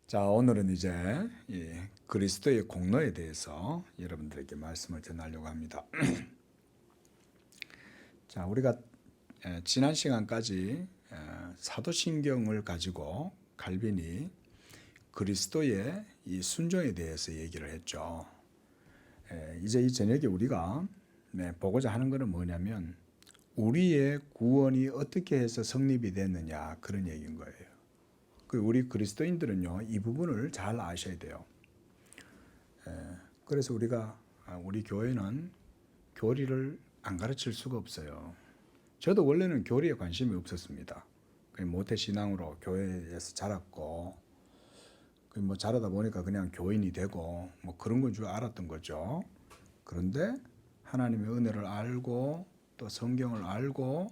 자, 오늘은 이제 이 그리스도의 공로에 대해서 여러분들에게 말씀을 전하려고 합니다. 자, 우리가 지난 시간까지 사도신경을 가지고 칼빈이 그리스도의 이 순종에 대해서 얘기를 했죠. 이제 이 저녁에 우리가 보고자 하는 것은 뭐냐면 우리의 구원이 어떻게 해서 성립이 됐느냐 그런 얘기인 거예요. 우리 그리스도인들은요, 이 부분을 잘 아셔야 돼요. 그래서 우리 교회는 교리를 안 가르칠 수가 없어요. 저도 원래는 교리에 관심이 없었습니다. 모태 신앙으로 교회에서 자랐고, 자라다 보니까 그냥 교인이 되고, 그런 건 줄 알았던 거죠. 그런데 하나님의 은혜를 알고, 또 성경을 알고,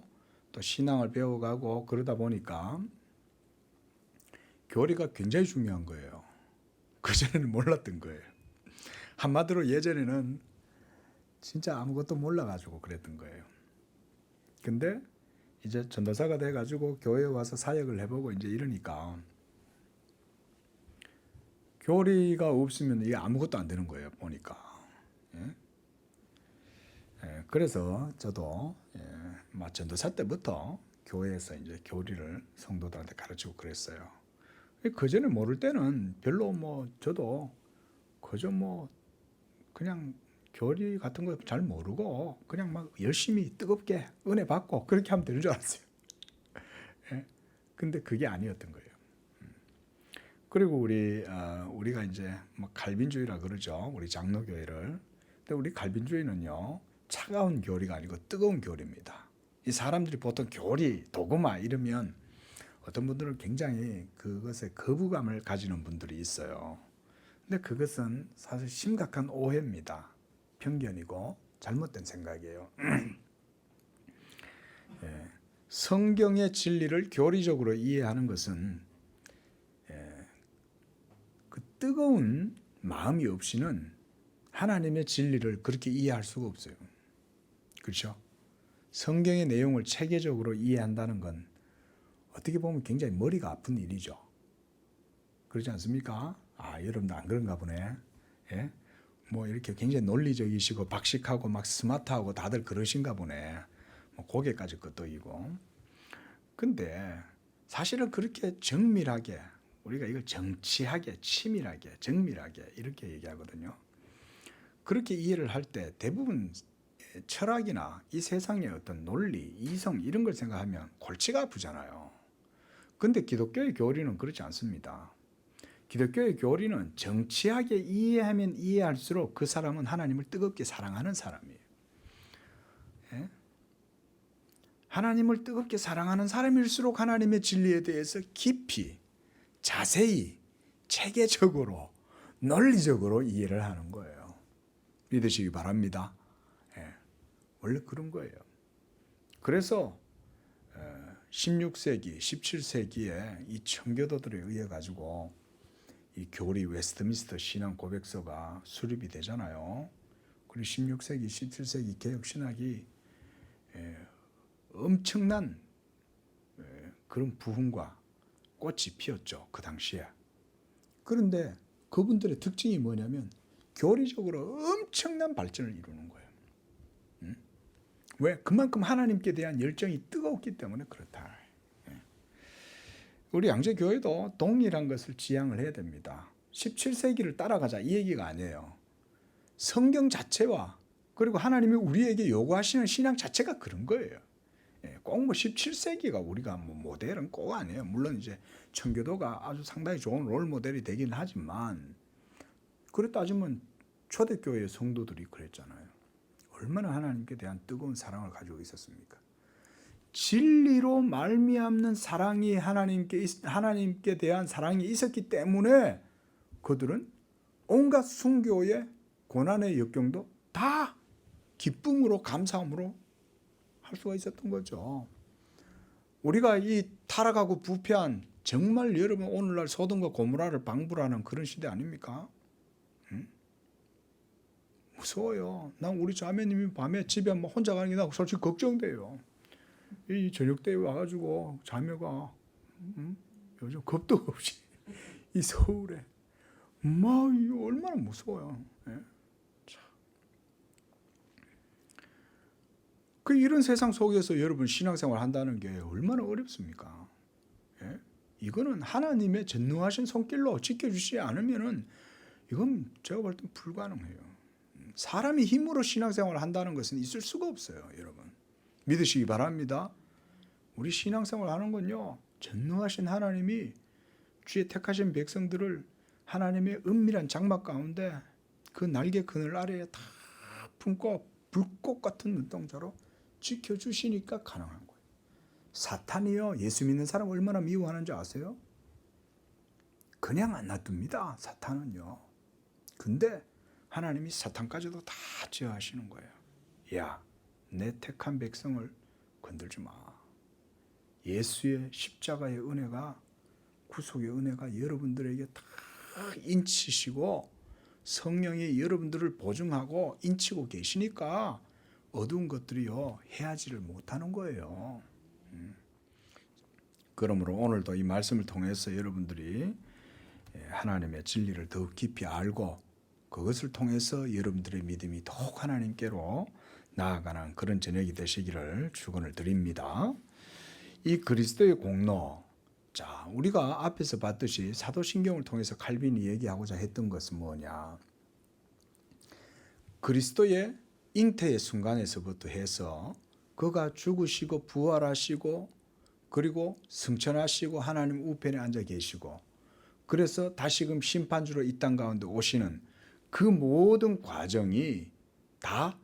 또 신앙을 배워가고, 그러다 보니까 교리가 굉장히 중요한 거예요. 그전에는 몰랐던 거예요. 한마디로 예전에는 진짜 아무것도 몰라가지고 그랬던 거예요. 근데 이제 전도사가 돼가지고 교회에 와서 사역을 해보고 이제 이러니까 교리가 없으면 이게 아무것도 안 되는 거예요, 보니까. 그래서 저도 전도사 때부터 교회에서 이제 교리를 성도들한테 가르치고 그랬어요. 그전에 모를 때는 별로 저도 그저 그냥 교리 같은 거 잘 모르고 그냥 막 열심히 뜨겁게 은혜 받고 그렇게 하면 되는 줄 알았어요. 근데 그게 아니었던 거예요. 그리고 우리가 이제 칼빈주의라 그러죠. 우리 장로교회를. 근데 우리 칼빈주의는요, 차가운 교리가 아니고 뜨거운 교리입니다. 이 사람들이 보통 교리, 도그마 이러면 어떤 분들은 굉장히 그것에 거부감을 가지는 분들이 있어요. 근데 그것은 사실 심각한 오해입니다. 편견이고 잘못된 생각이에요. 성경의 진리를 교리적으로 이해하는 것은 그 뜨거운 마음이 없이는 하나님의 진리를 그렇게 이해할 수가 없어요. 그렇죠? 성경의 내용을 체계적으로 이해한다는 건 어떻게 보면 굉장히 머리가 아픈 일이죠. 그렇지 않습니까? 여러분도 안 그런가 보네. 예? 이렇게 굉장히 논리적이시고 박식하고 막 스마트하고 다들 그러신가 보네. 고개까지 끄덕이고. 근데 사실은 그렇게 정밀하게 우리가 이걸 정치하게, 치밀하게, 정밀하게 이렇게 얘기하거든요. 그렇게 이해를 할 때 대부분 철학이나 이 세상의 어떤 논리, 이성 이런 걸 생각하면 골치가 아프잖아요. 근데 기독교의 교리는 그렇지 않습니다. 기독교의 교리는 정치하게 이해하면 이해할수록 그 사람은 하나님을 뜨겁게 사랑하는 사람이에요. 예? 하나님을 뜨겁게 사랑하는 사람일수록 하나님의 진리에 대해서 깊이, 자세히, 체계적으로, 논리적으로 이해를 하는 거예요. 믿으시기 바랍니다. 원래 그런 거예요. 그래서 16세기, 17세기에 이 청교도들에 의해 가지고 이 교리 웨스트민스터 신앙 고백서가 수립이 되잖아요. 그리고 16세기, 17세기 개혁 신학이 엄청난 그런 부흥과 꽃이 피었죠. 그 당시에. 그런데 그분들의 특징이 뭐냐면 교리적으로 엄청난 발전을 이루는 거예요. 왜? 그만큼 하나님께 대한 열정이 뜨거웠기 때문에 그렇다. 우리 양재교회도 동일한 것을 지향을 해야 됩니다. 17세기를 따라가자 이 얘기가 아니에요. 성경 자체와 그리고 하나님이 우리에게 요구하시는 신앙 자체가 그런 거예요. 꼭 17세기가 우리가 모델은 꼭 아니에요. 물론 이제 청교도가 아주 상당히 좋은 롤 모델이 되긴 하지만 그래 따지면 초대교회의 성도들이 그랬잖아요. 얼마나 하나님께 대한 뜨거운 사랑을 가지고 있었습니까? 진리로 말미암는 사랑이 하나님께 대한 사랑이 있었기 때문에 그들은 온갖 순교의 고난의 역경도 다 기쁨으로 감사함으로 할 수가 있었던 거죠. 우리가 이 타락하고 부패한 정말 여러분 오늘날 소돔과 고모라를 방불하는 그런 시대 아닙니까? 무서워요. 난 우리 자매님이 밤에 집에 혼자 가는 게 나 솔직히 걱정돼요. 이 저녁 때 와가지고 자매가 요즘 겁도 없이 이 서울에 이거 얼마나 무서워요. 예? 그 이런 세상 속에서 여러분 신앙생활 한다는 게 얼마나 어렵습니까? 예? 이거는 하나님의 전능하신 손길로 지켜주시지 않으면은 이건 제가 볼 땐 불가능해요. 사람이 힘으로 신앙생활을 한다는 것은 있을 수가 없어요, 여러분. 믿으시기 바랍니다. 우리 신앙생활 하는 건요, 전능하신 하나님이 주의 택하신 백성들을 하나님의 은밀한 장막 가운데 그 날개 그늘 아래에 다 품고 불꽃 같은 눈동자로 지켜주시니까 가능한 거예요. 사탄이요, 예수 믿는 사람 얼마나 미워하는지 아세요? 그냥 안 놔둡니다, 사탄은요. 근데 하나님이 사탄까지도 다 제어하시는 거예요. 야, 내 택한 백성을 건들지 마. 예수의 십자가의 은혜가, 구속의 은혜가 여러분들에게 다 인치시고 성령이 여러분들을 보증하고 인치고 계시니까 어두운 것들이요, 해하지를 못하는 거예요. 그러므로 오늘도 이 말씀을 통해서 여러분들이 하나님의 진리를 더욱 깊이 알고 그것을 통해서 여러분들의 믿음이 더욱 하나님께로 나아가는 그런 저녁이 되시기를 축원을 드립니다. 이 그리스도의 공로, 자, 우리가 앞에서 봤듯이 사도신경을 통해서 칼빈이 얘기하고자 했던 것은 뭐냐? 그리스도의 잉태의 순간에서부터 해서 그가 죽으시고 부활하시고 그리고 승천하시고 하나님 우편에 앉아 계시고 그래서 다시금 심판주로 이 땅 가운데 오시는 그 모든 과정이 다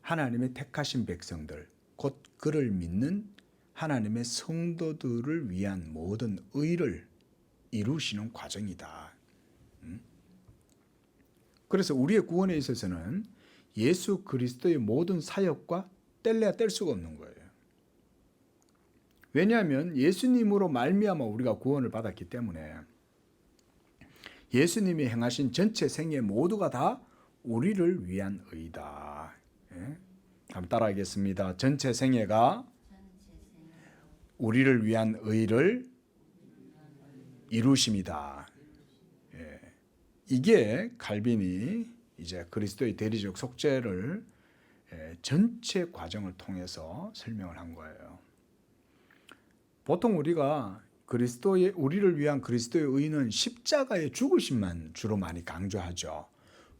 하나님의 택하신 백성들, 곧 그를 믿는 하나님의 성도들을 위한 모든 의를 이루시는 과정이다. 그래서 우리의 구원에 있어서는 예수 그리스도의 모든 사역과 뗄래야 뗄 수가 없는 거예요. 왜냐하면 예수님으로 말미암아 우리가 구원을 받았기 때문에 예수님이 행하신 전체 생애 모두가 다 우리를 위한 의다. 예? 한번 따라하겠습니다. 전체 생애가 우리를 위한 의를 이루심이다. 예. 이게 칼빈이 이제 그리스도의 대리적 속죄를 전체 과정을 통해서 설명을 한 거예요. 보통 우리가 우리를 위한 그리스도의 의는 십자가의 죽으심만 주로 많이 강조하죠.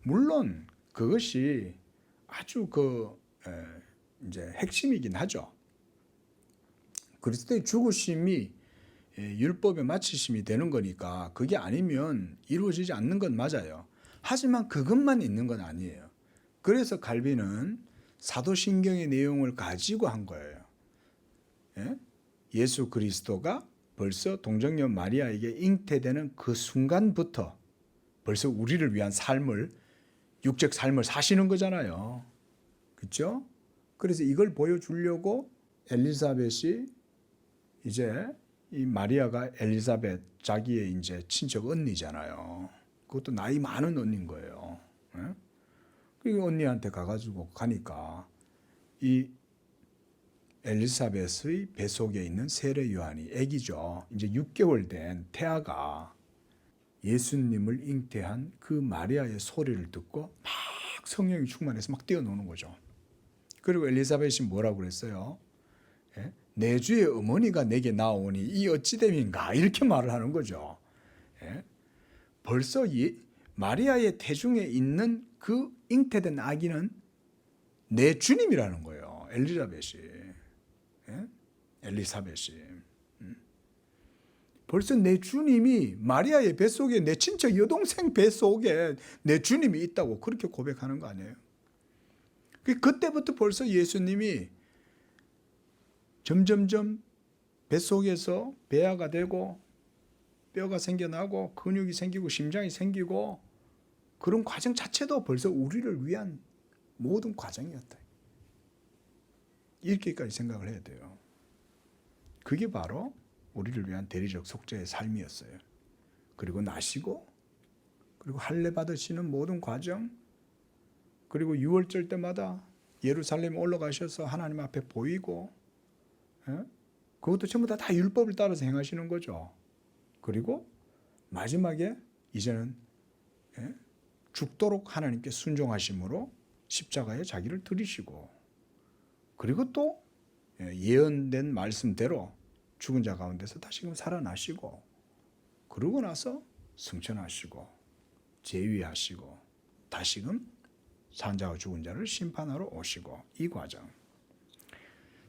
물론 그것이 아주 이제 핵심이긴 하죠. 그리스도의 죽으심이 율법의 마치심이 되는 거니까 그게 아니면 이루어지지 않는 건 맞아요. 하지만 그것만 있는 건 아니에요. 그래서 갈비는 사도신경의 내용을 가지고 한 거예요. 예? 예수 그리스도가 벌써 동정녀 마리아에게 잉태되는 그 순간부터 벌써 우리를 위한 삶을, 육적 삶을 사시는 거잖아요. 그렇죠? 그래서 이걸 보여주려고 엘리사벳이 이제 이 마리아가 엘리사벳 자기의 이제 친척 언니잖아요. 그것도 나이 많은 언니인 거예요. 그 언니한테 가가지고 가니까 이 엘리사벳의 뱃속에 있는 세례 요한이 아기죠. 이제 6개월 된 태아가 예수님을 잉태한 그 마리아의 소리를 듣고 막 성령이 충만해서 막 뛰어노는 거죠. 그리고 엘리사벳이 뭐라고 그랬어요? 내 주의 어머니가 내게 나오니 이 어찌 됨인가 이렇게 말을 하는 거죠. 벌써 마리아의 태중에 있는 그 잉태된 아기는 내 주님이라는 거예요. 엘리사벳이. 벌써 내 주님이 마리아의 뱃속에, 내 친척 여동생 뱃속에 내 주님이 있다고 그렇게 고백하는 거 아니에요? 그때부터 벌써 예수님이 점점점 뱃속에서 배아가 되고 뼈가 생겨나고 근육이 생기고 심장이 생기고 그런 과정 자체도 벌써 우리를 위한 모든 과정이었다. 이렇게까지 생각을 해야 돼요. 그게 바로 우리를 위한 대리적 속죄의 삶이었어요. 그리고 나시고 그리고 할례 받으시는 모든 과정 그리고 6월절 때마다 예루살렘에 올라가셔서 하나님 앞에 보이고 그것도 전부 다 율법을 따라서 행하시는 거죠. 그리고 마지막에 이제는 죽도록 하나님께 순종하심으로 십자가에 자기를 들이시고, 그리고 또 예언된 말씀대로 죽은 자 가운데서 다시금 살아나시고, 그러고 나서 승천하시고 재위하시고 다시금 산자와 죽은 자를 심판하러 오시고, 이 과정.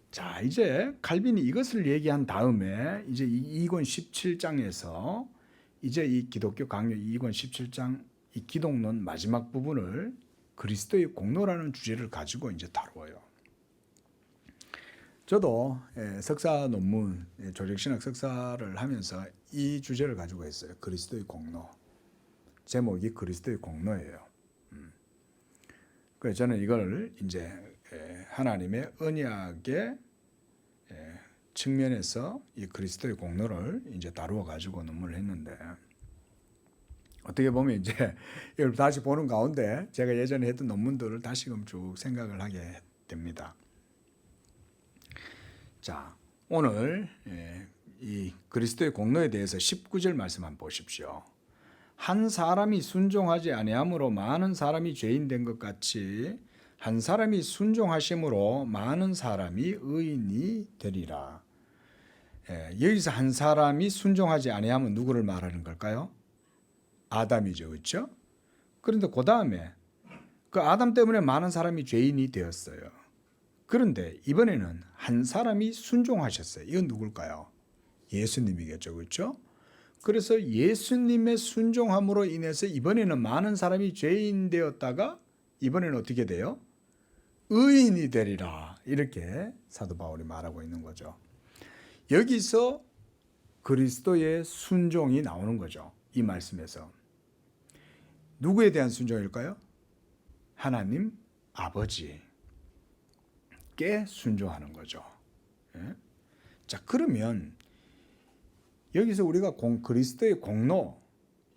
자, 이제 칼빈이 이것을 얘기한 다음에 이제 이 2권 17장에서 이제 이 기독교 강요 2권 17장 이 기독론 마지막 부분을 그리스도의 공로라는 주제를 가지고 이제 다루어요. 저도 석사 논문, 조력신학 석사를 하면서 이 주제를 가지고 했어요. 그리스도의 공로. 제목이 그리스도의 공로예요. 그래서 저는 이걸 이제 하나님의 언약의 측면에서 이 그리스도의 공로를 이제 다루어 가지고 논문을 했는데, 어떻게 보면 이제 이걸 다시 보는 가운데 제가 예전에 했던 논문들을 다시금 쭉 생각을 하게 됩니다. 자, 오늘 이 그리스도의 공로에 대해서 19절 말씀 한번 보십시오. 한 사람이 순종하지 아니함으로 많은 사람이 죄인 된 것 같이 한 사람이 순종하심으로 많은 사람이 의인이 되리라. 여기서 한 사람이 순종하지 아니하면 누구를 말하는 걸까요? 아담이죠, 그렇죠? 그런데 그 다음에 그 아담 때문에 많은 사람이 죄인이 되었어요. 그런데 이번에는 한 사람이 순종하셨어요. 이건 누굴까요? 예수님이겠죠, 그렇죠? 그래서 예수님의 순종함으로 인해서 이번에는 많은 사람이 죄인 되었다가 이번에는 어떻게 돼요? 의인이 되리라. 이렇게 사도 바울이 말하고 있는 거죠. 여기서 그리스도의 순종이 나오는 거죠. 이 말씀에서. 누구에 대한 순종일까요? 하나님 아버지께 순종하는 거죠. 자, 그러면 여기서 우리가 그리스도의 공로,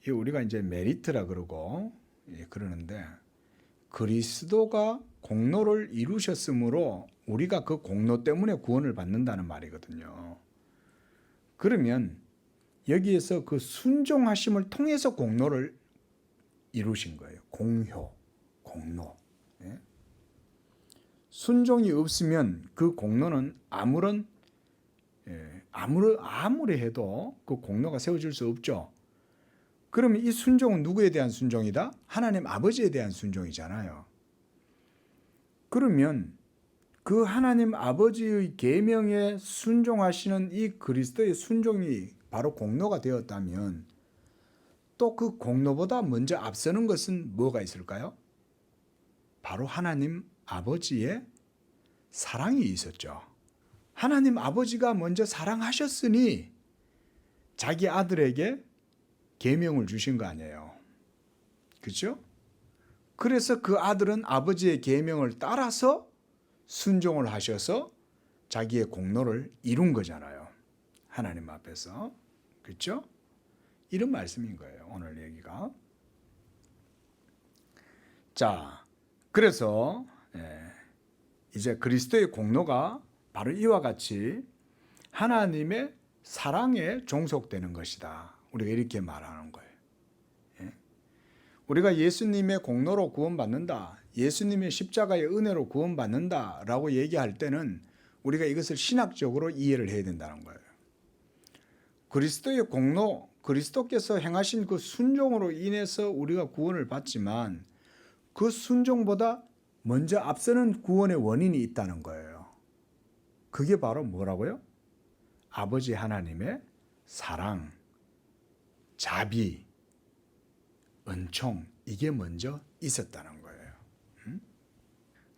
우리가 이제 메리트라 그러고 그러는데, 그리스도가 공로를 이루셨으므로 우리가 그 공로 때문에 구원을 받는다는 말이거든요. 그러면 여기에서 그 순종하심을 통해서 공로를 이루신 거예요. 공효, 공로. 순종이 없으면 그 공로는 아무리 해도 그 공로가 세워질 수 없죠. 그러면 이 순종은 누구에 대한 순종이다? 하나님 아버지에 대한 순종이잖아요. 그러면 그 하나님 아버지의 계명에 순종하시는 이 그리스도의 순종이 바로 공로가 되었다면, 또 그 공로보다 먼저 앞서는 것은 뭐가 있을까요? 바로 하나님 아버지의 사랑이 있었죠. 하나님 아버지가 먼저 사랑하셨으니 자기 아들에게 계명을 주신 거 아니에요. 그렇죠? 그래서 그 아들은 아버지의 계명을 따라서 순종을 하셔서 자기의 공로를 이룬 거잖아요. 하나님 앞에서. 그렇죠? 이런 말씀인 거예요, 오늘 얘기가. 자, 그래서 이제 그리스도의 공로가 바로 이와 같이 하나님의 사랑에 종속되는 것이다. 우리가 이렇게 말하는 거예요. 우리가 예수님의 공로로 구원받는다, 예수님의 십자가의 은혜로 구원받는다라고 얘기할 때는 우리가 이것을 신학적으로 이해를 해야 된다는 거예요. 그리스도의 공로, 그리스도께서 행하신 그 순종으로 인해서 우리가 구원을 받지만 그 순종보다 먼저 앞서는 구원의 원인이 있다는 거예요. 그게 바로 뭐라고요? 아버지 하나님의 사랑, 자비, 은총, 이게 먼저 있었다는 거예요.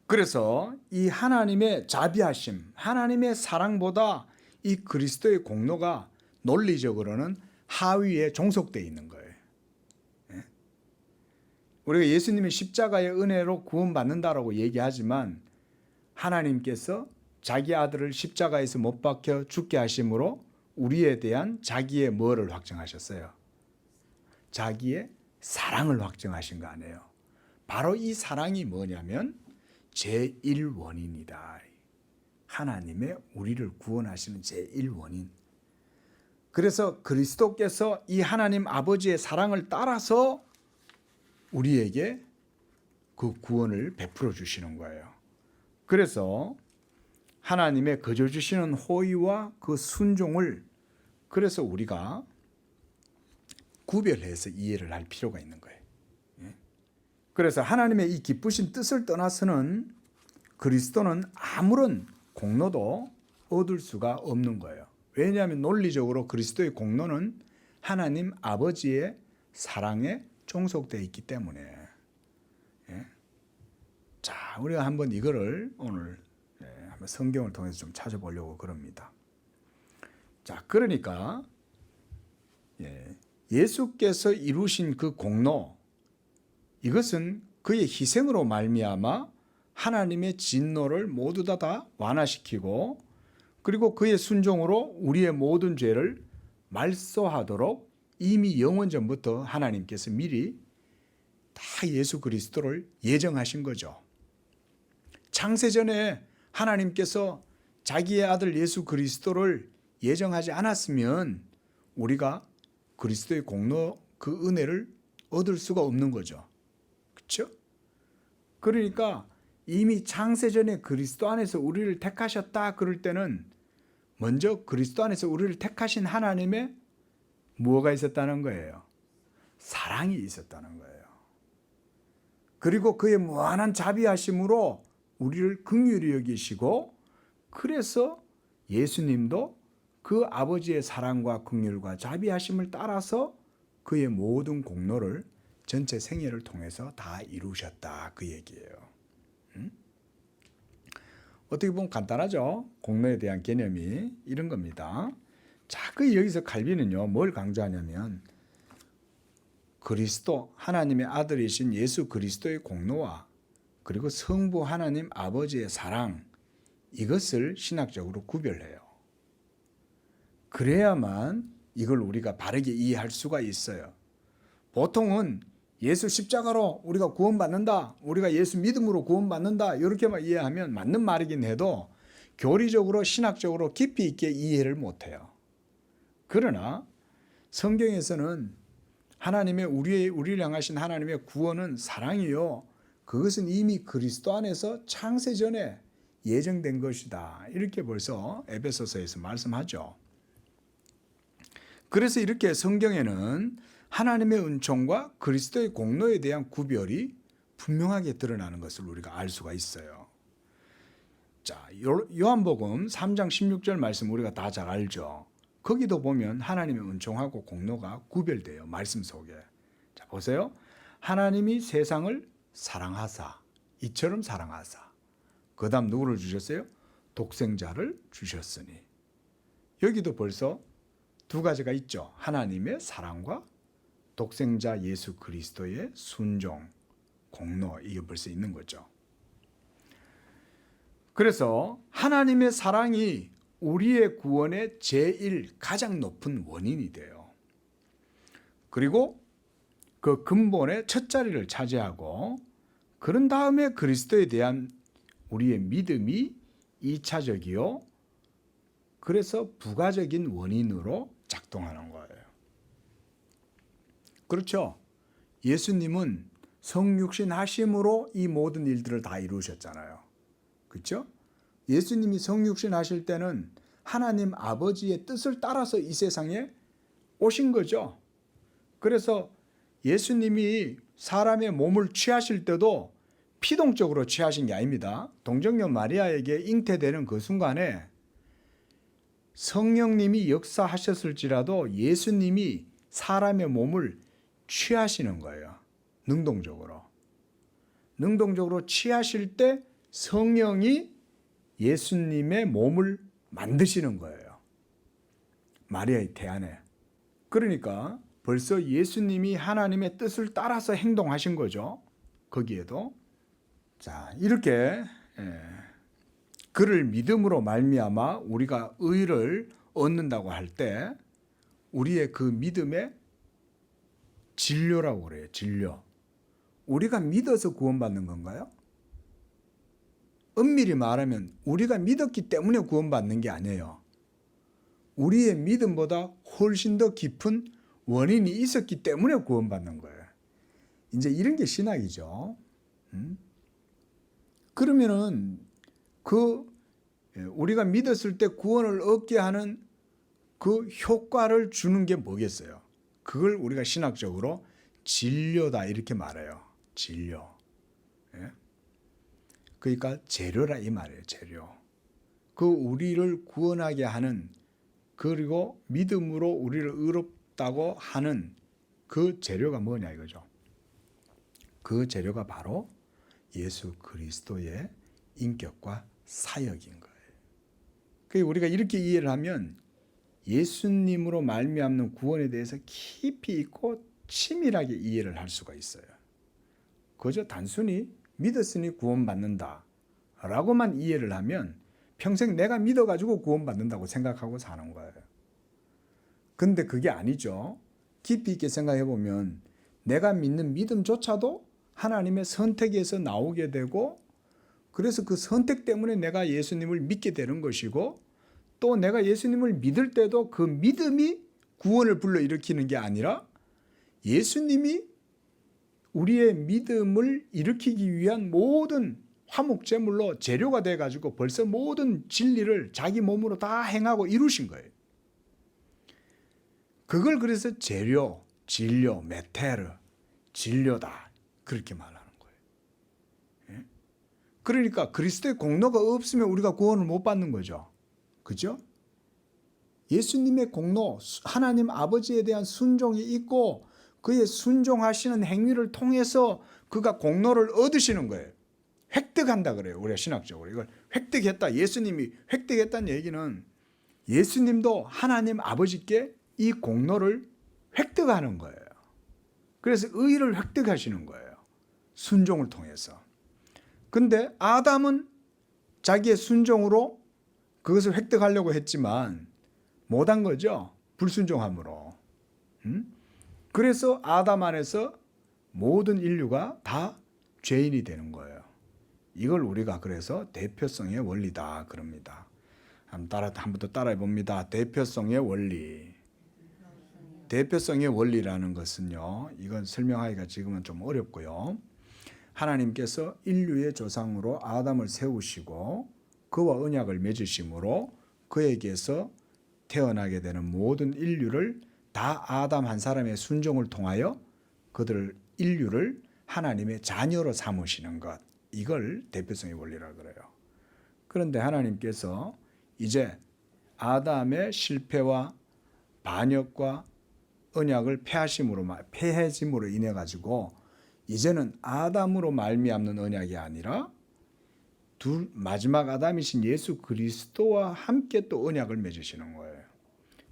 그래서 이 하나님의 자비하심, 하나님의 사랑보다 이 그리스도의 공로가 논리적으로는 하위에 종속되어 있는 거예요. 우리가 예수님의 십자가의 은혜로 구원받는다라고 얘기하지만 하나님께서 자기 아들을 십자가에서 못 박혀 죽게 하심으로 우리에 대한 자기의 뭐를 확증하셨어요? 자기의 사랑을 확증하신 거 아니에요. 바로 이 사랑이 뭐냐면 제1원인이다. 하나님의 우리를 구원하시는 제1원인. 그래서 그리스도께서 이 하나님 아버지의 사랑을 따라서 우리에게 그 구원을 베풀어 주시는 거예요. 그래서 하나님의 거저 주시는 호의와 그 순종을 그래서 우리가 구별해서 이해를 할 필요가 있는 거예요. 그래서 하나님의 이 기쁘신 뜻을 떠나서는 그리스도는 아무런 공로도 얻을 수가 없는 거예요. 왜냐하면 논리적으로 그리스도의 공로는 하나님 아버지의 사랑에 종속되어 있기 때문에. 자, 우리가 한번 이거를 오늘 한번 성경을 통해서 좀 찾아보려고 그럽니다. 자, 그러니까 예수께서 이루신 그 공로, 이것은 그의 희생으로 말미암아 하나님의 진노를 모두 다 완화시키고, 그리고 그의 순종으로 우리의 모든 죄를 말소하도록 이미 영원전부터 하나님께서 미리 다 예수 그리스도를 예정하신 거죠. 창세전에 하나님께서 자기의 아들 예수 그리스도를 예정하지 않았으면 우리가 그리스도의 공로, 그 은혜를 얻을 수가 없는 거죠. 그렇죠? 그러니까 이미 창세전에 그리스도 안에서 우리를 택하셨다 그럴 때는 먼저 그리스도 안에서 우리를 택하신 하나님의 무엇가 있었다는 거예요? 사랑이 있었다는 거예요. 그리고 그의 무한한 자비하심으로 우리를 긍휼히 여기시고, 그래서 예수님도 그 아버지의 사랑과 긍휼과 자비하심을 따라서 그의 모든 공로를 전체 생애를 통해서 다 이루셨다, 그 얘기예요. 어떻게 보면 간단하죠. 공로에 대한 개념이 이런 겁니다. 자, 그 여기서 칼빈은요 뭘 강조하냐면 그리스도, 하나님의 아들이신 예수 그리스도의 공로와 그리고 성부 하나님 아버지의 사랑, 이것을 신학적으로 구별해요. 그래야만 이걸 우리가 바르게 이해할 수가 있어요. 보통은 예수 십자가로 우리가 구원받는다, 우리가 예수 믿음으로 구원받는다, 이렇게만 이해하면 맞는 말이긴 해도 교리적으로 신학적으로 깊이 있게 이해를 못해요. 그러나 성경에서는 하나님의 우리를 향하신 하나님의 구원은 사랑이요, 그것은 이미 그리스도 안에서 창세 전에 예정된 것이다, 이렇게 벌써 에베소서에서 말씀하죠. 그래서 이렇게 성경에는 하나님의 은총과 그리스도의 공로에 대한 구별이 분명하게 드러나는 것을 우리가 알 수가 있어요. 자, 요한복음 3장 16절 말씀 우리가 다 잘 알죠. 거기도 보면 하나님의 은총하고 공로가 구별돼요, 말씀 속에. 자, 보세요. 하나님이 세상을 사랑하사, 이처럼 사랑하사. 그 다음 누구를 주셨어요? 독생자를 주셨으니. 여기도 벌써 두 가지가 있죠. 하나님의 사랑과 독생자 예수 그리스도의 순종, 공로, 이게 벌써 있는 거죠. 그래서 하나님의 사랑이 우리의 구원의 제일 가장 높은 원인이 돼요. 그리고 그 근본의 첫 자리를 차지하고, 그런 다음에 그리스도에 대한 우리의 믿음이 2차적이요, 그래서 부가적인 원인으로 작동하는 거예요. 그렇죠? 예수님은 성육신 하심으로 이 모든 일들을 다 이루셨잖아요. 그렇죠? 예수님이 성육신 하실 때는 하나님 아버지의 뜻을 따라서 이 세상에 오신 거죠. 그래서 예수님이 사람의 몸을 취하실 때도 피동적으로 취하신 게 아닙니다. 동정녀 마리아에게 잉태되는 그 순간에 성령님이 역사하셨을지라도 예수님이 사람의 몸을 취하시는 거예요. 능동적으로. 능동적으로 취하실 때 성령이 예수님의 몸을 만드시는 거예요. 마리아의 태 안에. 그러니까 벌써 예수님이 하나님의 뜻을 따라서 행동하신 거죠. 거기에도. 자, 이렇게 그를 믿음으로 말미암아 우리가 의를 얻는다고 할 때 우리의 그 믿음의 진료라고 그래요. 진료. 우리가 믿어서 구원받는 건가요? 엄밀히 말하면 우리가 믿었기 때문에 구원받는 게 아니에요. 우리의 믿음보다 훨씬 더 깊은 원인이 있었기 때문에 구원받는 거예요. 이제 이런 게 신학이죠. 그러면은 우리가 믿었을 때 구원을 얻게 하는 그 효과를 주는 게 뭐겠어요? 그걸 우리가 신학적으로 진료다 이렇게 말해요. 진료. 예? 그러니까 재료라 이 말이에요. 재료. 그 우리를 구원하게 하는, 그리고 믿음으로 우리를 의롭다고 하는 그 재료가 뭐냐 이거죠. 그 재료가 바로 예수 그리스도의 인격과 사역인 거예요. 그러니까 우리가 이렇게 이해를 하면 예수님으로 말미암는 구원에 대해서 깊이 있고 치밀하게 이해를 할 수가 있어요. 그저 단순히 믿었으니 구원받는다 라고만 이해를 하면 평생 내가 믿어가지고 구원받는다고 생각하고 사는 거예요. 근데 그게 아니죠. 깊이 있게 생각해 보면 내가 믿는 믿음조차도 하나님의 선택에서 나오게 되고, 그래서 그 선택 때문에 내가 예수님을 믿게 되는 것이고, 또 내가 예수님을 믿을 때도 그 믿음이 구원을 불러일으키는 게 아니라 예수님이 우리의 믿음을 일으키기 위한 모든 화목제물로 재료가 돼가지고 벌써 모든 진리를 자기 몸으로 다 행하고 이루신 거예요. 그걸 그래서 재료, 진료, 메테르, 진료다 그렇게 말하는 거예요. 그러니까 그리스도의 공로가 없으면 우리가 구원을 못 받는 거죠. 그죠? 예수님의 공로, 하나님 아버지에 대한 순종이 있고 그의 순종하시는 행위를 통해서 그가 공로를 얻으시는 거예요. 획득한다 그래요. 우리가 신학적으로. 이걸 획득했다. 예수님이 획득했다는 얘기는 예수님도 하나님 아버지께 이 공로를 획득하는 거예요. 그래서 의를 획득하시는 거예요. 순종을 통해서. 근데 아담은 자기의 순종으로 그것을 획득하려고 했지만 못한 거죠. 불순종함으로. 그래서 아담 안에서 모든 인류가 다 죄인이 되는 거예요. 이걸 우리가 그래서 대표성의 원리다 그럽니다. 한 번 더 따라해 봅니다. 대표성의 원리. 대표성의 원리라는 것은요, 이건 설명하기가 지금은 좀 어렵고요. 하나님께서 인류의 조상으로 아담을 세우시고 그와 언약을 맺으심으로 그에게서 태어나게 되는 모든 인류를 다 아담 한 사람의 순종을 통하여 그들 인류를 하나님의 자녀로 삼으시는 것, 이걸 대표성의 원리라고 그래요. 그런데 하나님께서 이제 아담의 실패와 반역과 언약을 폐해짐으로 인해 가지고 이제는 아담으로 말미암는 언약이 아니라 마지막 아담이신 예수 그리스도와 함께 또 언약을 맺으시는 거예요.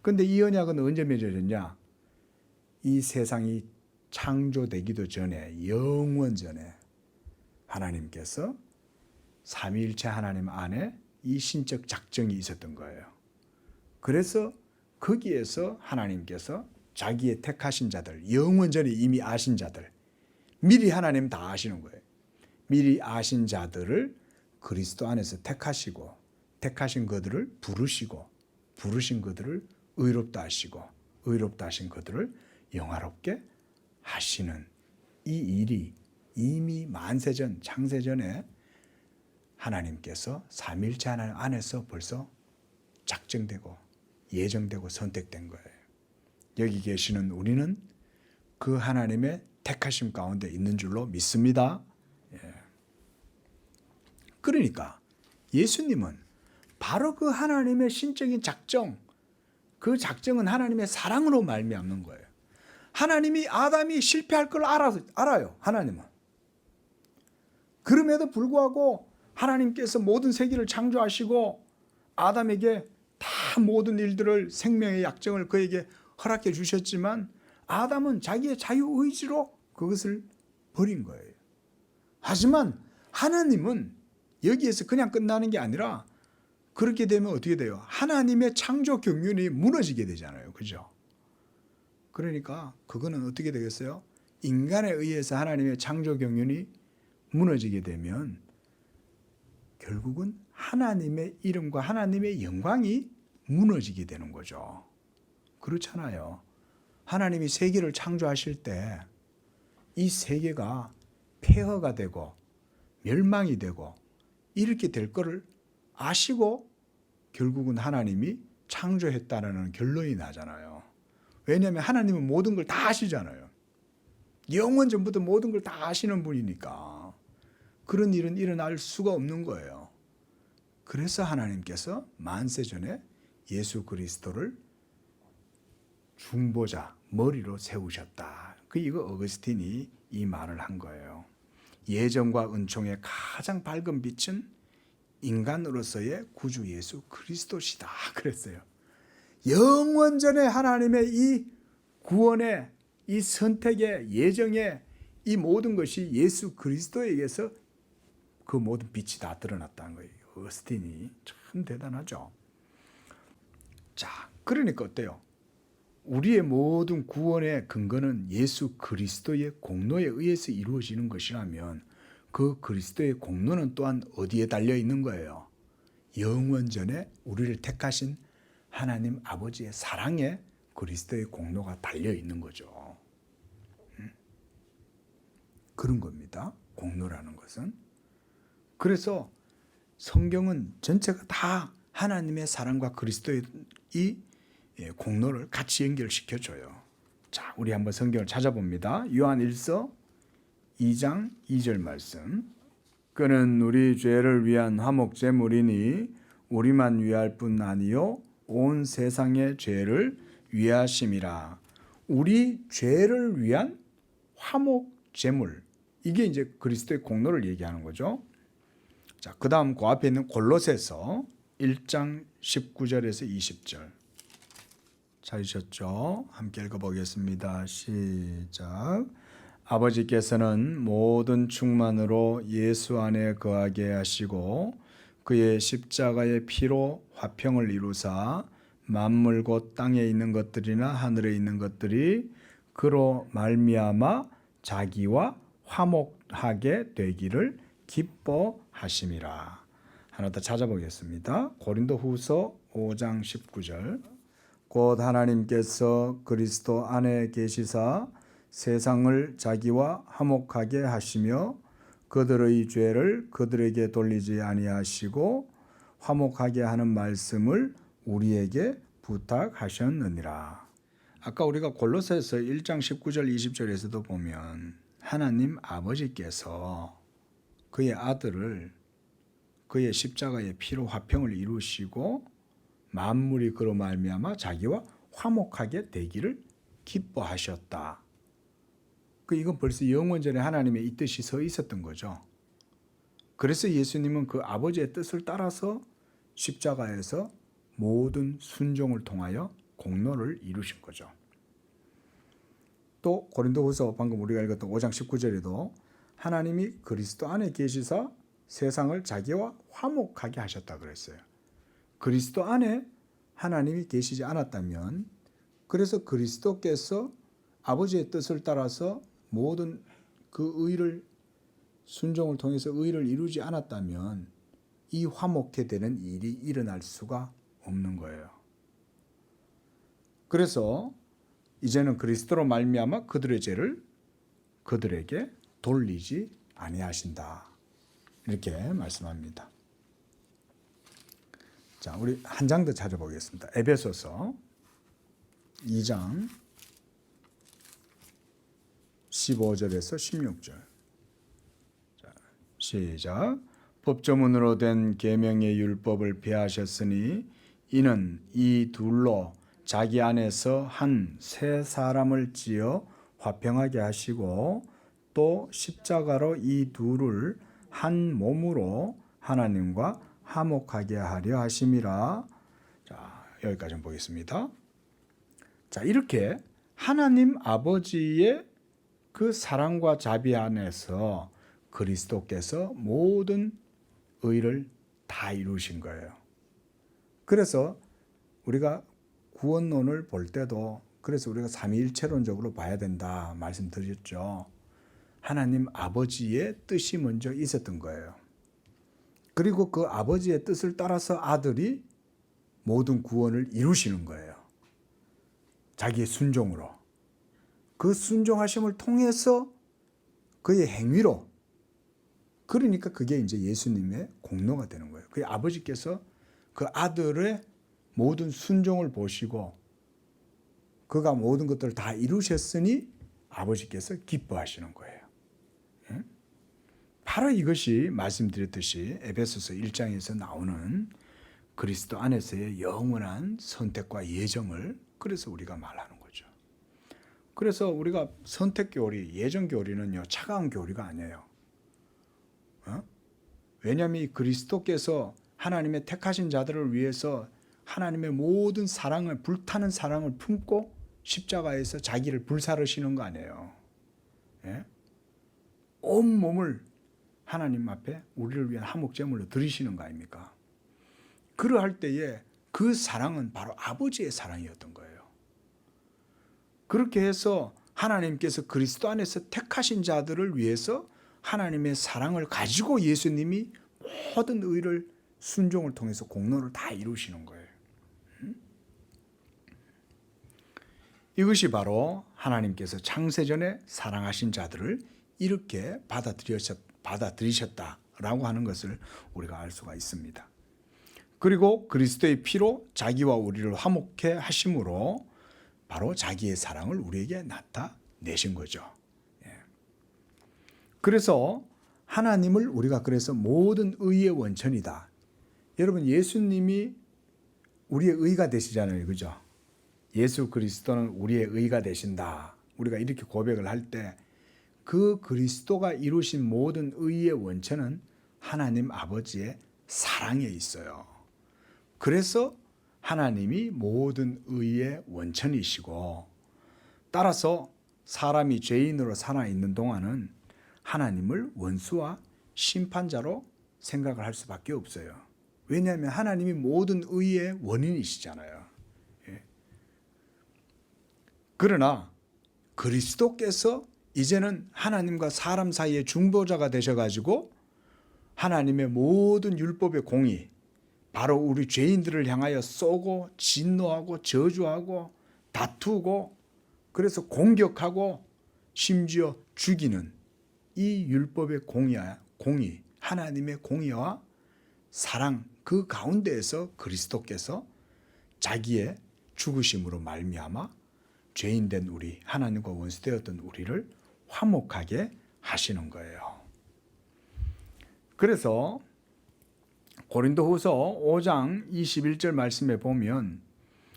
그런데 이 언약은 언제 맺어졌냐? 이 세상이 창조되기도 전에, 영원 전에 하나님께서 삼위일체 하나님 안에 이 신적 작정이 있었던 거예요. 그래서 거기에서 하나님께서 자기의 택하신 자들, 영원 전에 이미 아신 자들, 미리 하나님 다 아시는 거예요. 미리 아신 자들을 그리스도 안에서 택하시고, 택하신 그들을 부르시고, 부르신 그들을 의롭다 하시고, 의롭다 하신 그들을 영화롭게 하시는 이 일이 이미 만세전, 창세전에 하나님께서 삼위일체 하나님 안에서 벌써 작정되고 예정되고 선택된 거예요. 여기 계시는 우리는 그 하나님의 택하심 가운데 있는 줄로 믿습니다. 그러니까 예수님은 바로 그 하나님의 신적인 작정, 그 작정은 하나님의 사랑으로 말미암는 거예요. 하나님이 아담이 실패할 걸 알아요. 하나님은. 그럼에도 불구하고 하나님께서 모든 세계를 창조하시고 아담에게 다 모든 일들을, 생명의 약정을 그에게 허락해 주셨지만 아담은 자기의 자유의지로 그것을 버린 거예요. 하지만 하나님은 여기에서 그냥 끝나는 게 아니라 그렇게 되면 어떻게 돼요? 하나님의 창조 경륜이 무너지게 되잖아요. 그죠? 그러니까 그거는 어떻게 되겠어요? 인간에 의해서 하나님의 창조 경륜이 무너지게 되면 결국은 하나님의 이름과 하나님의 영광이 무너지게 되는 거죠. 그렇잖아요. 하나님이 세계를 창조하실 때 이 세계가 폐허가 되고 멸망이 되고 이렇게 될 거를 아시고 결국은 하나님이 창조했다라는 결론이 나잖아요. 왜냐하면 하나님은 모든 걸 다 아시잖아요. 영원 전부터 모든 걸 다 아시는 분이니까 그런 일은 일어날 수가 없는 거예요. 그래서 하나님께서 만세 전에 예수 그리스도를 중보자, 머리로 세우셨다. 이거 어거스틴이 이 말을 한 거예요. 예정과 은총의 가장 밝은 빛은 인간으로서의 구주 예수 그리스도시다 그랬어요. 영원전에 하나님의 이 구원의 이 선택의 예정의 이 모든 것이 예수 그리스도에게서 그 모든 빛이 다 드러났다는 거예요. 어거스틴이 참 대단하죠. 자, 그러니까 어때요? 우리의 모든 구원의 근거는 예수 그리스도의 공로에 의해서 이루어지는 것이라면 그 그리스도의 공로는 또한 어디에 달려 있는 거예요? 영원전에 우리를 택하신 하나님 아버지의 사랑에 그리스도의 공로가 달려 있는 거죠. 그런 겁니다. 공로라는 것은. 그래서 성경은 전체가 다 하나님의 사랑과 그리스도의 이 공로를 같이 연결시켜줘요. 자, 우리 한번 성경을 찾아봅니다. 요한 1서 2장 2절 말씀. 그는 우리 죄를 위한 화목제물이니 우리만 위할 뿐 아니요 온 세상의 죄를 위하심이라. 우리 죄를 위한 화목제물. 이게 이제 그리스도의 공로를 얘기하는 거죠. 자, 그다음 그 앞에 있는 골로새서 1장 19절에서 20절. 찾으셨죠? 함께 읽어보겠습니다. 시작. 아버지께서는 모든 충만으로 예수 안에 거하게 하시고 그의 십자가의 피로 화평을 이루사 만물 곧 땅에 있는 것들이나 하늘에 있는 것들이 그로 말미암아 자기와 화목하게 되기를 기뻐하심이라. 하나 더 찾아보겠습니다. 고린도후서 5장 19절. 곧 하나님께서 그리스도 안에 계시사 세상을 자기와 화목하게 하시며 그들의 죄를 그들에게 돌리지 아니하시고 화목하게 하는 말씀을 우리에게 부탁하셨느니라. 아까 우리가 골로새서 1장 19절 20절에서도 보면 하나님 아버지께서 그의 아들을 그의 십자가의 피로 화평을 이루시고 만물이 그로 말미암아 자기와 화목하게 되기를 기뻐하셨다. 이건 벌써 영원전에 하나님의 이 뜻이 서 있었던 거죠. 그래서 예수님은 그 아버지의 뜻을 따라서 십자가에서 모든 순종을 통하여 공로를 이루신 거죠. 또 고린도후서 방금 우리가 읽었던 5장 19절에도 하나님이 그리스도 안에 계시사 세상을 자기와 화목하게 하셨다 그랬어요. 그리스도 안에 하나님이 계시지 않았다면, 그래서 그리스도께서 아버지의 뜻을 따라서 모든 그 의를 순종을 통해서 의를 이루지 않았다면 이 화목해 되는 일이 일어날 수가 없는 거예요. 그래서 이제는 그리스도로 말미암아 그들의 죄를 그들에게 돌리지 아니하신다. 이렇게 말씀합니다. 자, 우리 한 장 더 찾아보겠습니다. 에베소서 2장 15절에서 16절. 자, 시작. 법조문으로 된 계명의 율법을 폐하셨으니 이는 이 둘로 자기 안에서 한 새 사람을 지어 화평하게 하시고 또 십자가로 이 둘을 한 몸으로 하나님과 화목하게 하려 하심이라. 자, 여기까지 보겠습니다. 자, 이렇게 하나님 아버지의 그 사랑과 자비 안에서 그리스도께서 모든 의를 다 이루신 거예요. 그래서 우리가 구원론을 볼 때도 그래서 우리가 삼위일체론적으로 봐야 된다 말씀드렸죠. 하나님 아버지의 뜻이 먼저 있었던 거예요. 그리고 그 아버지의 뜻을 따라서 아들이 모든 구원을 이루시는 거예요. 자기의 순종으로. 그 순종하심을 통해서 그의 행위로, 그러니까 그게 이제 예수님의 공로가 되는 거예요. 그의 아버지께서 그 아들의 모든 순종을 보시고 그가 모든 것들을 다 이루셨으니 아버지께서 기뻐하시는 거예요. 바로 이것이 말씀드렸듯이 에베소서 1장에서 나오는 그리스도 안에서의 영원한 선택과 예정을 그래서 우리가 말하는 거죠. 그래서 우리가 선택 교리, 예정 교리는요, 차가운 교리가 아니에요. 왜냐하면 그리스도께서 하나님의 택하신 자들을 위해서 하나님의 모든 사랑을, 불타는 사랑을 품고 십자가에서 자기를 불사르시는 거 아니에요. 예? 온 몸을 하나님 앞에 우리를 위한 화목제물로 드리시는 거 아닙니까? 그러할 때에 그 사랑은 바로 아버지의 사랑이었던 거예요. 그렇게 해서 하나님께서 그리스도 안에서 택하신 자들을 위해서 하나님의 사랑을 가지고 예수님이 모든 의를 순종을 통해서 공로를 다 이루시는 거예요. 이것이 바로 하나님께서 창세전에 사랑하신 자들을 이렇게 받아들이셨다라고 하는 것을 우리가 알 수가 있습니다. 그리고 그리스도의 피로 자기와 우리를 화목해 하심으로 바로 자기의 사랑을 우리에게 나타내신 거죠. 그래서 하나님을 우리가 그래서 모든 의의 원천이다. 여러분, 예수님이 우리의 의가 되시잖아요. 그죠? 예수 그리스도는 우리의 의가 되신다. 우리가 이렇게 고백을 할 때 그 그리스도가 이루신 모든 의의 원천은 하나님 아버지의 사랑에 있어요. 그래서 하나님이 모든 의의 원천이시고, 따라서 사람이 죄인으로 살아있는 동안은 하나님을 원수와 심판자로 생각을 할 수밖에 없어요. 왜냐하면 하나님이 모든 의의 원인이시잖아요. 그러나 그리스도께서 이제는 하나님과 사람 사이의 중보자가 되셔가지고 하나님의 모든 율법의 공의, 바로 우리 죄인들을 향하여 쏘고 진노하고 저주하고 다투고 그래서 공격하고 심지어 죽이는 이 율법의 공의, 하나님의 공의와 사랑, 그 가운데에서 그리스도께서 자기의 죽으심으로 말미암아 죄인된 우리, 하나님과 원수되었던 우리를 화목하게 하시는 거예요. 그래서 고린도후서 5장 21절 말씀에 보면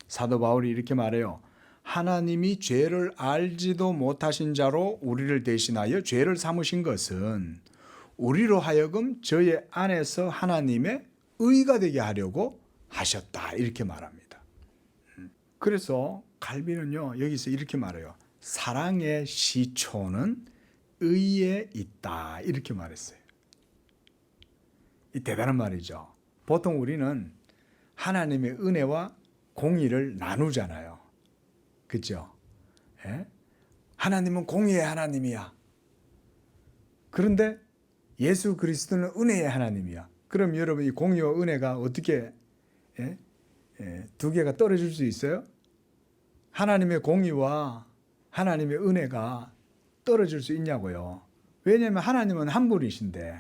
사도 바울이 이렇게 말해요. 하나님이 죄를 알지도 못하신 자로 우리를 대신하여 죄를 삼으신 것은 우리로 하여금 저의 안에서 하나님의 의가 되게 하려고 하셨다. 이렇게 말합니다. 그래서 갈비는요, 여기서 이렇게 말해요. 사랑의 시초는 의에 있다. 이렇게 말했어요. 이 대단한 말이죠. 보통 우리는 하나님의 은혜와 공의를 나누잖아요. 그렇죠? 예? 하나님은 공의의 하나님이야. 그런데 예수 그리스도는 은혜의 하나님이야. 그럼 여러분, 이 공의와 은혜가 어떻게 두 개가 떨어질 수 있어요? 하나님의 공의와 하나님의 은혜가 떨어질 수 있냐고요. 왜냐하면 하나님은 한 분이신데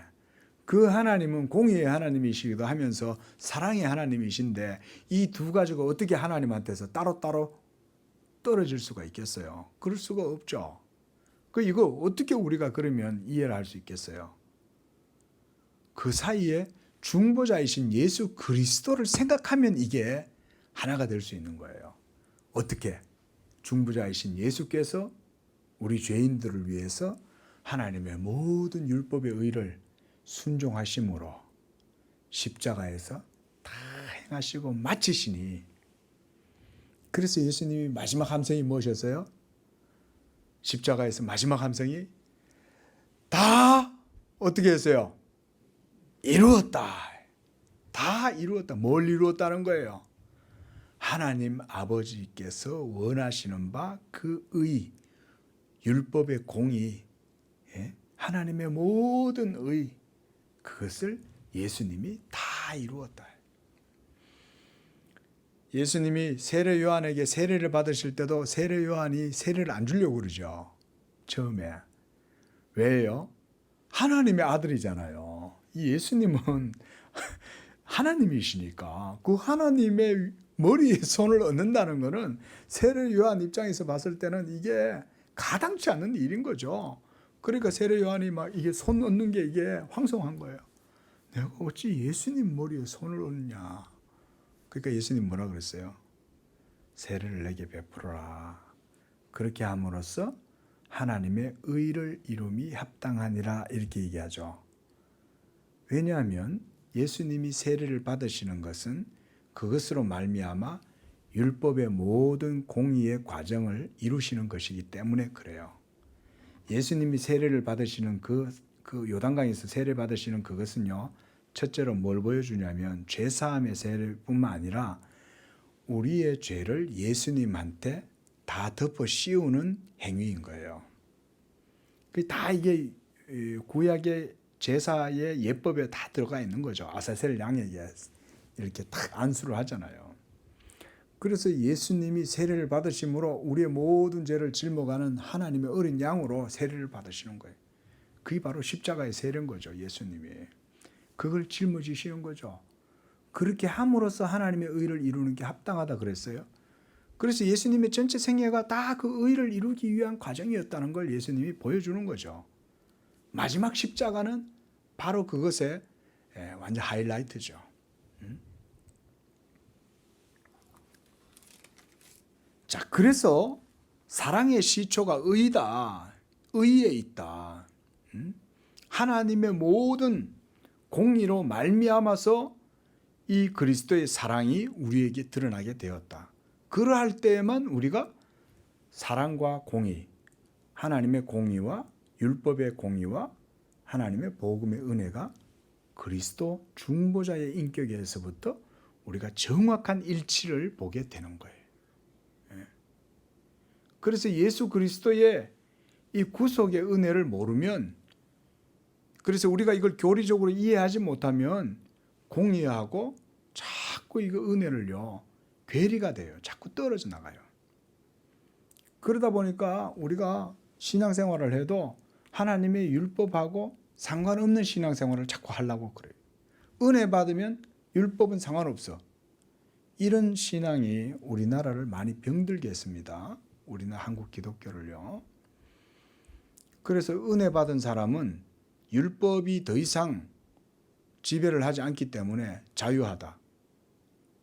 그 하나님은 공의의 하나님이시기도 하면서 사랑의 하나님이신데 이 두 가지가 어떻게 하나님한테서 따로따로 떨어질 수가 있겠어요? 그럴 수가 없죠. 이거 어떻게 우리가 그러면 이해를 할 수 있겠어요? 그 사이에 중보자이신 예수 그리스도를 생각하면 이게 하나가 될 수 있는 거예요. 어떻게? 중보자이신 예수께서 우리 죄인들을 위해서 하나님의 모든 율법의 의를 순종하심으로 십자가에서 다 행하시고 마치시니, 그래서 예수님이 마지막 함성이 무엇이었어요? 십자가에서 마지막 함성이 다 어떻게 했어요? 이루었다. 다 이루었다. 뭘 이루었다는 거예요? 하나님 아버지께서 원하시는 바 그 의, 율법의 공의, 하나님의 모든 의, 그것을 예수님이 다 이루었다. 예수님이 세례 요한에게 세례를 받으실 때도 세례 요한이 세례를 안 주려고 그러죠. 처음에. 왜요? 하나님의 아들이잖아요. 이 예수님은 하나님이시니까 그 하나님의 머리에 손을 얹는다는 것은 세례 요한 입장에서 봤을 때는 이게 가당치 않는 일인 거죠. 그러니까 세례 요한이 막 이게 손 얹는 게 이게 황송한 거예요. 내가 어찌 예수님 머리에 손을 얹냐. 그러니까 예수님 뭐라 그랬어요? 세례를 내게 베풀어라. 그렇게 함으로써 하나님의 의를 이룸이 합당하니라 이렇게 얘기하죠. 왜냐하면 예수님이 세례를 받으시는 것은 그것으로 말미암아 율법의 모든 공의의 과정을 이루시는 것이기 때문에 그래요. 예수님이 세례를 받으시는 그 요단강에서 세례 받으시는 그것은요. 첫째로 뭘 보여주냐면 죄사함의 세례뿐만 아니라 우리의 죄를 예수님한테 다 덮어 씌우는 행위인 거예요. 다 이게 구약의 제사의 예법에 다 들어가 있는 거죠. 아사셀 양에게 이렇게 딱 안수를 하잖아요. 그래서 예수님이 세례를 받으심으로 우리의 모든 죄를 짊어가는 하나님의 어린 양으로 세례를 받으시는 거예요. 그게 바로 십자가의 세례인 거죠. 예수님이. 그걸 짊어지시는 거죠. 그렇게 함으로써 하나님의 의를 이루는 게 합당하다 그랬어요. 그래서 예수님의 전체 생애가 다 그 의를 이루기 위한 과정이었다는 걸 예수님이 보여주는 거죠. 마지막 십자가는 바로 그것의 완전 하이라이트죠. 자, 그래서 사랑의 시초가 의다. 의에 있다. 하나님의 모든 공의로 말미암아서 이 그리스도의 사랑이 우리에게 드러나게 되었다. 그러할 때에만 우리가 사랑과 공의, 하나님의 공의와 율법의 공의와 하나님의 복음의 은혜가 그리스도 중보자의 인격에서부터 우리가 정확한 일치를 보게 되는 거예요. 그래서 예수 그리스도의 이 구속의 은혜를 모르면, 그래서 우리가 이걸 교리적으로 이해하지 못하면 공의하고 자꾸 이거 은혜를요 괴리가 돼요. 자꾸 떨어져 나가요. 그러다 보니까 우리가 신앙생활을 해도 하나님의 율법하고 상관없는 신앙생활을 자꾸 하려고 그래요. 은혜 받으면 율법은 상관없어. 이런 신앙이 우리나라를 많이 병들게 했습니다. 우리는 한국 기독교를요. 그래서 은혜 받은 사람은 율법이 더 이상 지배를 하지 않기 때문에 자유하다.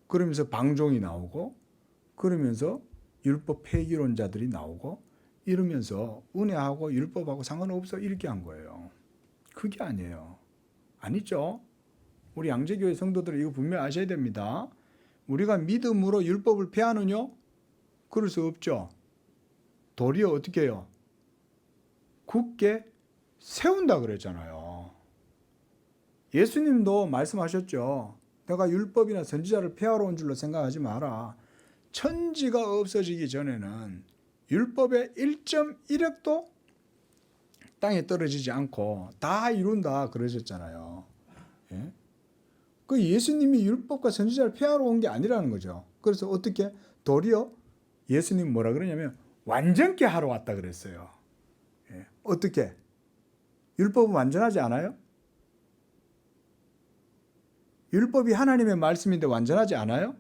그러면서 방종이 나오고, 그러면서 율법 폐기론자들이 나오고, 이러면서 은혜하고 율법하고 상관없어 이렇게 한 거예요. 그게 아니에요. 아니죠. 우리 양재교회 성도들 이거 분명히 아셔야 됩니다. 우리가 믿음으로 율법을 폐하느냐? 그럴 수 없죠. 도리어 어떻게 해요? 굳게 세운다 그랬잖아요. 예수님도 말씀하셨죠. 내가 율법이나 선지자를 폐하러 온 줄로 생각하지 마라. 천지가 없어지기 전에는 율법의 1.1획도 땅에 떨어지지 않고 다 이룬다 그러셨잖아요. 예? 그 예수님이 율법과 선지자를 폐하러 온 게 아니라는 거죠. 그래서 어떻게 도리어 예수님 뭐라 그러냐면 완전케 하러 왔다 그랬어요. 예? 어떻게? 율법은 완전하지 않아요? 율법이 하나님의 말씀인데 완전하지 않아요?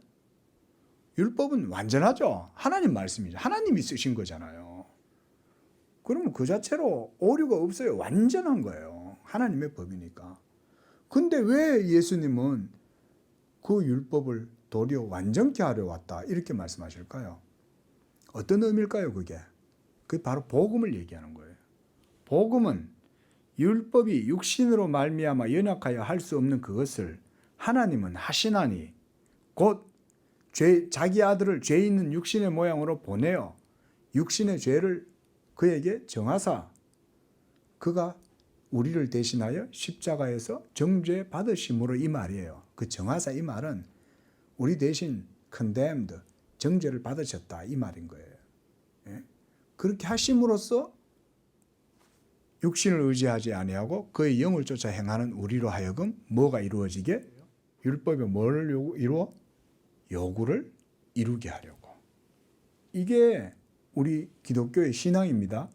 율법은 완전하죠. 하나님 말씀이죠. 하나님이 쓰신 거잖아요. 그러면 그 자체로 오류가 없어요. 완전한 거예요. 하나님의 법이니까. 근데 왜 예수님은 그 율법을 도리어 완전케 하려 왔다 이렇게 말씀하실까요? 어떤 의미일까요, 그게? 그게 바로 복음을 얘기하는 거예요. 복음은 율법이 육신으로 말미암아 연약하여 할 수 없는 그것을 하나님은 하시나니 곧 자기 아들을 죄 있는 육신의 모양으로 보내어 육신의 죄를 그에게 정하사 그가 우리를 대신하여 십자가에서 정죄 받으심으로 이 말이에요. 그 정하사 이 말은 우리 대신 condemned, 정죄를 받으셨다 이 말인 거예요. 예? 그렇게 하심으로써 육신을 의지하지 아니하고 그의 영을 쫓아 행하는 우리로 하여금 뭐가 이루어지게? 율법이 뭐를 이루어? 요구를 이루게 하려고. 이게 우리 기독교의 신앙입니다.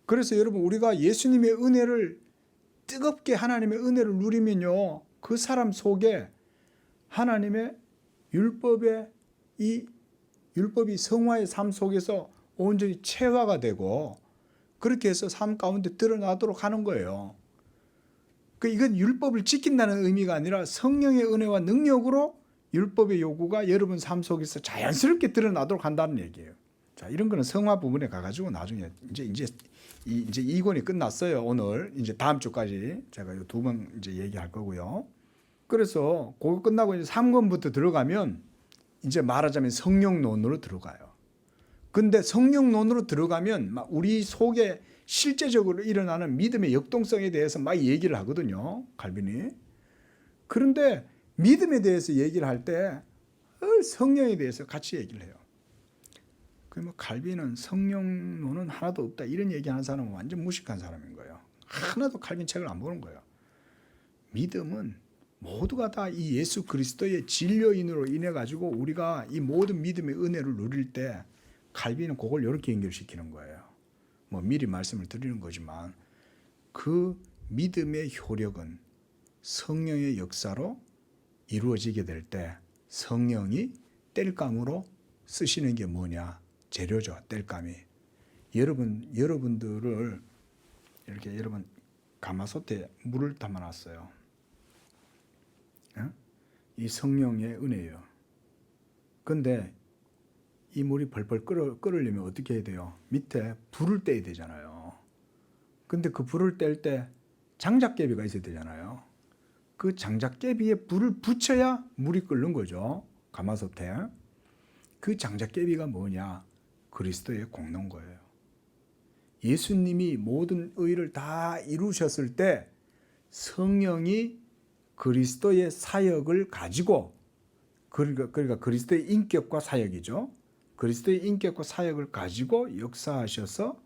그래서 여러분 우리가 예수님의 은혜를 뜨겁게 하나님의 은혜를 누리면요. 그 사람 속에 하나님의 율법이 성화의 삶 속에서 온전히 체화가 되고 그렇게 해서 삶 가운데 드러나도록 하는 거예요. 이건 율법을 지킨다는 의미가 아니라 성령의 은혜와 능력으로 율법의 요구가 여러분 삶 속에서 자연스럽게 드러나도록 한다는 얘기예요. 자, 이런 거는 성화 부분에 가가지고 나중에 이제 이 권이 끝났어요. 오늘 이제 다음 주까지 제가 이 두 번 이제 얘기할 거고요. 그래서 그거 끝나고 이제 3권부터 들어가면 이제 말하자면 성령론으로 들어가요. 근데 성령론으로 들어가면 막 우리 속에 실제적으로 일어나는 믿음의 역동성에 대해서 막 얘기를 하거든요. 칼빈이. 그런데 믿음에 대해서 얘기를 할 때 성령에 대해서 같이 얘기를 해요. 칼빈은 성령론은 하나도 없다 이런 얘기하는 사람은 완전 무식한 사람인 거예요. 하나도 칼빈 책을 안 보는 거예요. 믿음은 모두가 다 이 예수 그리스도의 진료인으로 인해 가지고 우리가 이 모든 믿음의 은혜를 누릴 때 칼빈은 그걸 이렇게 연결시키는 거예요. 미리 말씀을 드리는 거지만 그 믿음의 효력은 성령의 역사로 이루어지게 될 때 성령이 땔감으로 쓰시는 게 뭐냐? 재료죠. 땔감이. 여러분들을 이렇게 여러분 가마솥에 물을 담아놨어요. 이 성령의 은혜예요. 근데 이 물이 벌벌 끓으려면 어떻게 해야 돼요? 밑에 불을 떼야 되잖아요. 근데 그 불을 뗄 때 장작개비가 있어야 되잖아요. 그 장작개비에 불을 붙여야 물이 끓는 거죠. 가마솥에. 그 장작개비가 뭐냐? 그리스도의 공로인 거예요. 예수님이 모든 의를 다 이루셨을 때 성령이 그리스도의 사역을 가지고 그러니까 그리스도의 인격과 사역이죠. 그리스도의 인격과 사역을 가지고 역사하셔서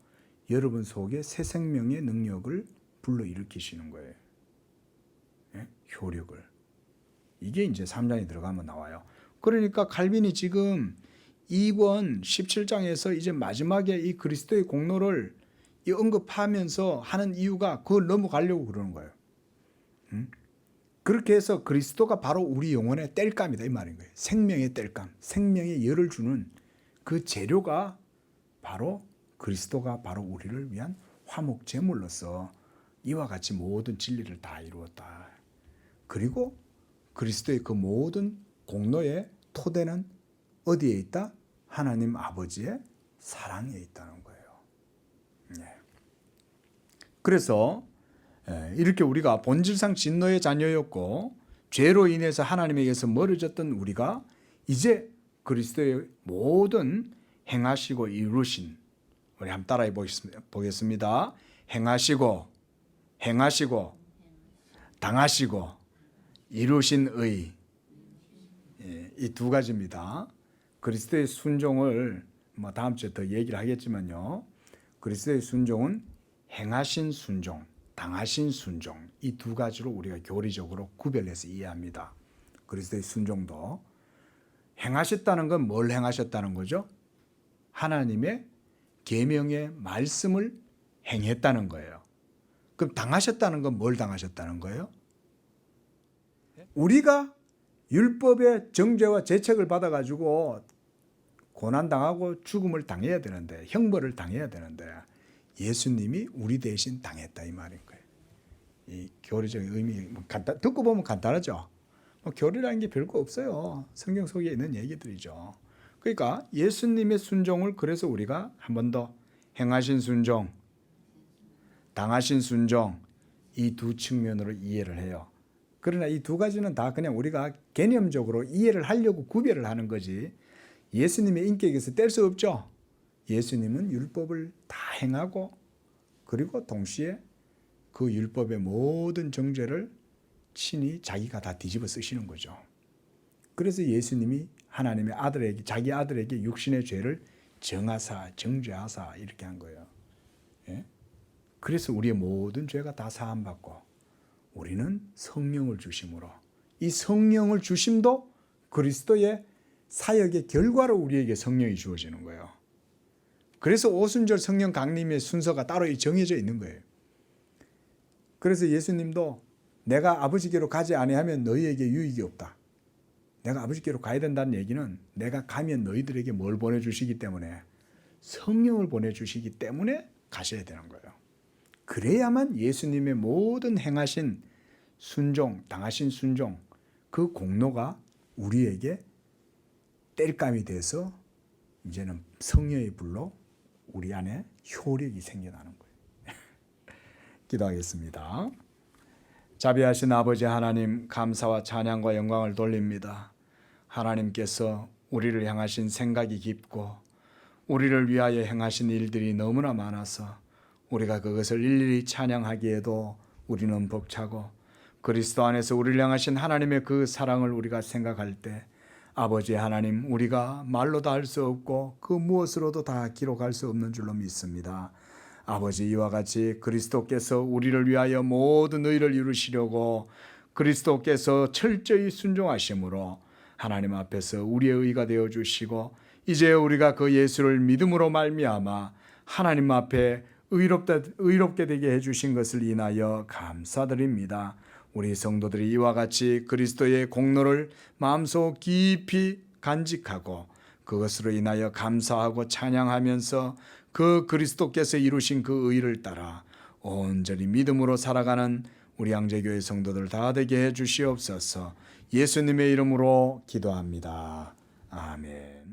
여러분 속에 새 생명의 능력을 불러일으키시는 거예요. 예? 효력을. 이게 이제 3장에 들어가면 나와요. 그러니까 칼빈이 지금 2권 17장에서 이제 마지막에 이 그리스도의 공로를 언급하면서 하는 이유가 그걸 넘어가려고 그러는 거예요. 그렇게 해서 그리스도가 바로 우리 영혼의 땔감이다 이 말인 거예요. 생명의 땔감, 생명의 열을 주는 그 재료가 바로 그리스도가 바로 우리를 위한 화목 제물로서 이와 같이 모든 진리를 다 이루었다. 그리고 그리스도의 그 모든 공로의 토대는 어디에 있다? 하나님 아버지의 사랑에 있다는 거예요. 그래서 이렇게 우리가 본질상 진노의 자녀였고 죄로 인해서 하나님에게서 멀어졌던 우리가 이제 그리스도의 모든 행하시고 이루신, 우리 한번 따라해 보겠습니다. 행하시고 당하시고 이루신 의, 이 두 가지입니다. 그리스도의 순종을 다음 주에 더 얘기를 하겠지만요. 그리스도의 순종은 행하신 순종, 당하신 순종, 이 두 가지로 우리가 교리적으로 구별해서 이해합니다. 그리스도의 순종도 행하셨다는 건 뭘 행하셨다는 거죠? 하나님의 계명의 말씀을 행했다는 거예요. 그럼 당하셨다는 건 뭘 당하셨다는 거예요? 우리가 율법의 정죄와 죄책을 받아가지고 고난당하고 죽음을 당해야 되는데, 형벌을 당해야 되는데 예수님이 우리 대신 당했다 이 말인 거예요. 이 교리적인 의미 듣고 보면 간단하죠. 교리라는 게 별거 없어요. 성경 속에 있는 얘기들이죠. 그러니까 예수님의 순종을 그래서 우리가 한 번 더 행하신 순종, 당하신 순종, 이 두 측면으로 이해를 해요. 그러나 이 두 가지는 다 그냥 우리가 개념적으로 이해를 하려고 구별을 하는 거지 예수님의 인격에서 뗄 수 없죠. 예수님은 율법을 다 행하고 그리고 동시에 그 율법의 모든 정죄를 친히 자기가 다 뒤집어 쓰시는 거죠. 그래서 예수님이 하나님의 아들에게, 자기 아들에게 육신의 죄를 정하사, 정죄하사 이렇게 한 거예요. 예? 그래서 우리의 모든 죄가 다 사함받고 우리는 성령을 주심으로, 이 성령을 주심도 그리스도의 사역의 결과로 우리에게 성령이 주어지는 거예요. 그래서 오순절 성령 강림의 순서가 따로 정해져 있는 거예요. 그래서 예수님도 내가 아버지께로 가지 아니하면 너희에게 유익이 없다. 내가 아버지께로 가야 된다는 얘기는 내가 가면 너희들에게 뭘 보내주시기 때문에, 성령을 보내주시기 때문에 가셔야 되는 거예요. 그래야만 예수님의 모든 행하신 순종, 당하신 순종, 그 공로가 우리에게 땔감이 돼서 이제는 성령의 불로 우리 안에 효력이 생겨나는 거예요. 기도하겠습니다. 자비하신 아버지 하나님, 감사와 찬양과 영광을 돌립니다. 하나님께서 우리를 향하신 생각이 깊고 우리를 위하여 행하신 일들이 너무나 많아서 우리가 그것을 일일이 찬양하기에도 우리는 벅차고, 그리스도 안에서 우리를 향하신 하나님의 그 사랑을 우리가 생각할 때 아버지 하나님, 우리가 말로 다 할 수 없고 그 무엇으로도 다 기록할 수 없는 줄로 믿습니다. 아버지, 이와 같이 그리스도께서 우리를 위하여 모든 의를 이루시려고 그리스도께서 철저히 순종하심으로 하나님 앞에서 우리의 의가 되어 주시고, 이제 우리가 그 예수를 믿음으로 말미암아 하나님 앞에 의롭게 되게 해주신 것을 인하여 감사드립니다. 우리 성도들이 이와 같이 그리스도의 공로를 마음속 깊이 간직하고 그것으로 인하여 감사하고 찬양하면서 그 그리스도께서 이루신 그 의를 따라 온전히 믿음으로 살아가는 우리 양재교회 성도들 다 되게 해 주시옵소서. 예수님의 이름으로 기도합니다. 아멘.